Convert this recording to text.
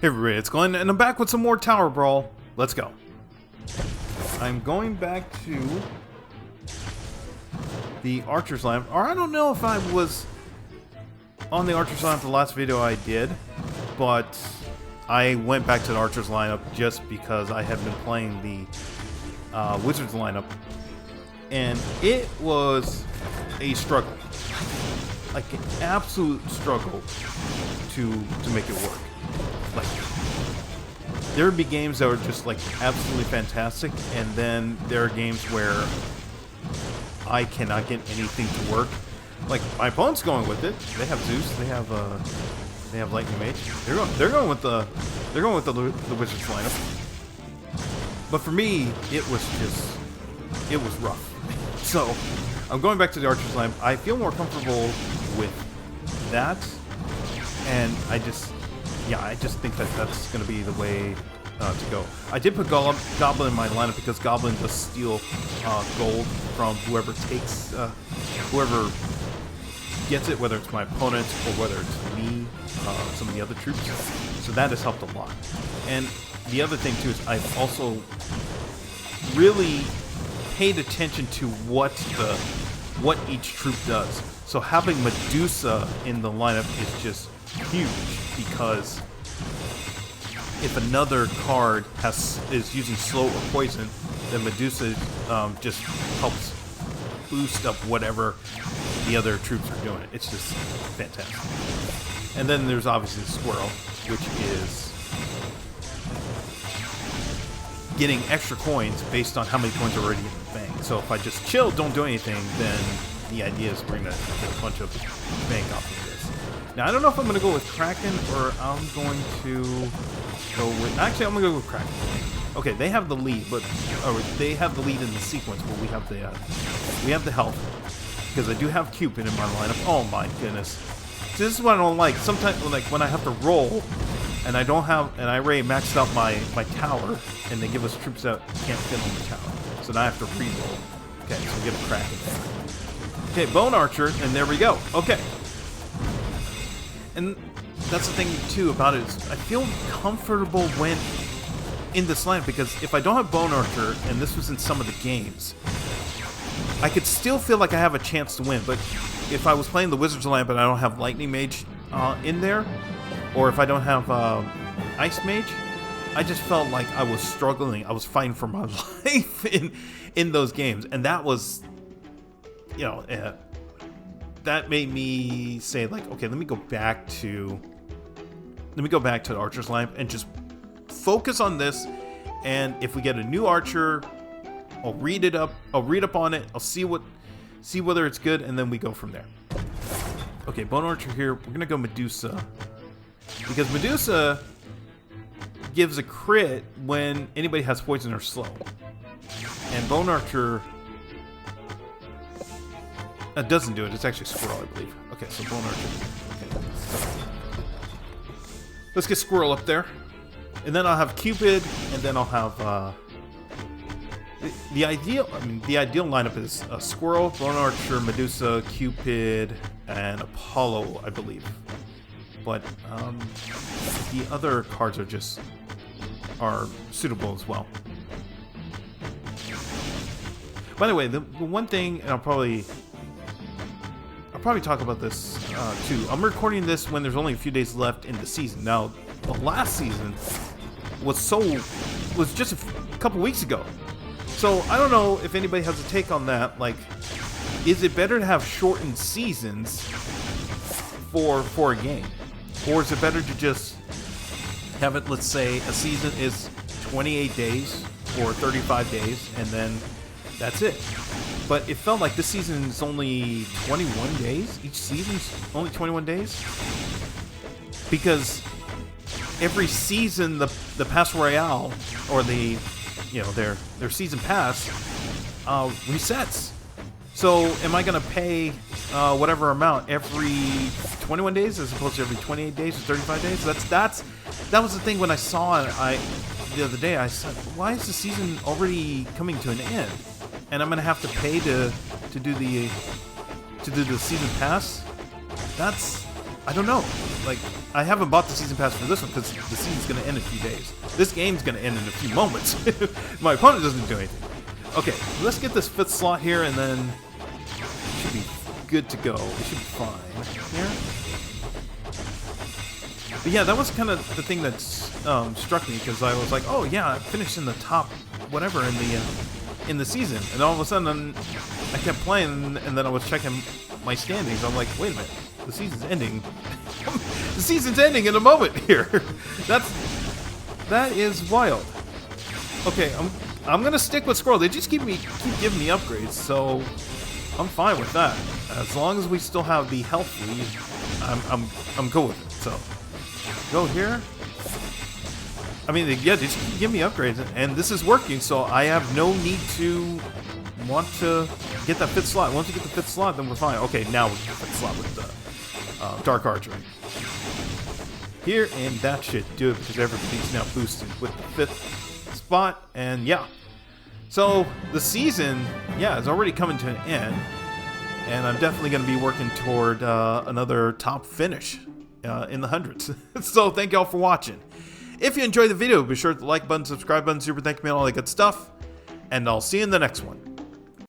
Hey everybody, it's Glenn, and I'm back with some more Tower Brawl. Let's go. I'm going back to the Archer's Lamp, or I don't know if I was on the Archer's Lamp the last video I did, but I went back to the Archer's lineup just because I had been playing the Wizards lineup, and it was a struggle, like an absolute struggle to make it work. Like, there would be games that were just like absolutely fantastic, and then there are games where I cannot get anything to work. Like, my opponent's going with it. They have Zeus. They have Lightning Mage. They're going with the Wizards lineup. But for me, it was rough. So I'm going back to the Archer's Lamp. I feel more comfortable with that, and I just think that that's going to be the way to go. I did put Goblin in my lineup because Goblin does steal gold from whoever gets it, whether it's my opponent or whether it's me, some of the other troops. So that has helped a lot. And the other thing too is I've also really paid attention to what each troop does. So having Medusa in the lineup is just huge, because if another card is using slow or poison, then Medusa just helps boost up whatever the other troops are doing. It's just fantastic. And then there's obviously the Squirrel, which is getting extra coins based on how many coins are already in the bank. So if I just chill, don't do anything, then the idea is we're going to get a bunch of bank off of this. Now, I don't know if I'm going to go with Kraken or I'm going to go with... Actually, I'm going to go with Kraken. Okay, they have the lead, but... they have the lead in the sequence, but we have the health. Because I do have Cupid in my lineup. Oh my goodness. See, this is what I don't like. Sometimes, like, when I have to roll, and I don't have... And I already maxed out my tower, and they give us troops that can't fit on the tower. So now I have to re-roll. Okay, so we get a Kraken there. Okay, Bone Archer, and there we go. Okay. And that's the thing too about it, is I feel comfortable when in this lineup, because if I don't have Bone Archer, and this was in some of the games, I could still feel like I have a chance to win. But if I was playing the Wizards Lamp and I don't have Lightning Mage in there, or if I don't have Ice Mage, I just felt like I was struggling. I was fighting for my life in those games, and that was, you know, that made me say, like, okay, let me go back to the Archer's Lamp and just focus on this. And if we get a new Archer, I'll read up on it. I'll see whether it's good, and then we go from there. Okay, Bone Archer here. We're gonna go Medusa, because Medusa gives a crit when anybody has poison or slow, and Bone Archer doesn't do it. It's actually Squirrel, I believe. Okay, so Bone Archer. Okay. Let's get Squirrel up there. And then I'll have Cupid, and then I'll have the ideal lineup is Squirrel, Bone Archer, Medusa, Cupid, and Apollo, I believe. But the other cards are suitable as well. By the way, the one thing, and I'll probably talk about this too. I'm recording this when there's only a few days left in the season. Now, the last season was just a couple weeks ago. So I don't know if anybody has a take on that. Like, is it better to have shortened seasons for a game, or is it better to just have it? Let's say a season is 28 days or 35 days, and then that's it. But it felt like this season is only 21 days. Each season's only 21 days. Because every season, the Pass Royale, or their season pass, resets. So am I going to pay whatever amount every 21 days as opposed to every 28 days or 35 days? That was the thing when I saw it the other day. I said, why is the season already coming to an end? And I'm gonna have to pay to do the season pass. That's I don't know. Like, I haven't bought the season pass for this one because the season's going to end in a few days. This game's going to end in a few moments. My opponent doesn't do anything. Okay, let's get this 5th slot here, and then it should be good to go. We should be fine here. But yeah, that was kind of the thing that struck me, because I was like, oh yeah, I finished in the top whatever in the season, and all of a sudden I kept playing, and then I was checking my standings. I'm like, wait a minute, the season's ending. The season's ending in a moment here. That is wild. Okay, I'm gonna stick with Squirrel. They just keep giving me upgrades, so I'm fine with that. As long as we still have the health lead, I'm cool with it. So go here. I mean, yeah, they just keep giving me upgrades, and this is working. So I have no need to want to get that 5th slot. Once we get the 5th slot, then we're fine. Okay, now we get the 5th slot with the Dark Archery here, and that should do it because everybody's now boosted with the 5th spot. And yeah, so the season, yeah, is already coming to an end, and I'm definitely going to be working toward another top finish in the hundreds. So thank y'all for watching. If you enjoyed the video, be sure to like button, subscribe button, super thank you, man, all that good stuff, and I'll see you in the next one.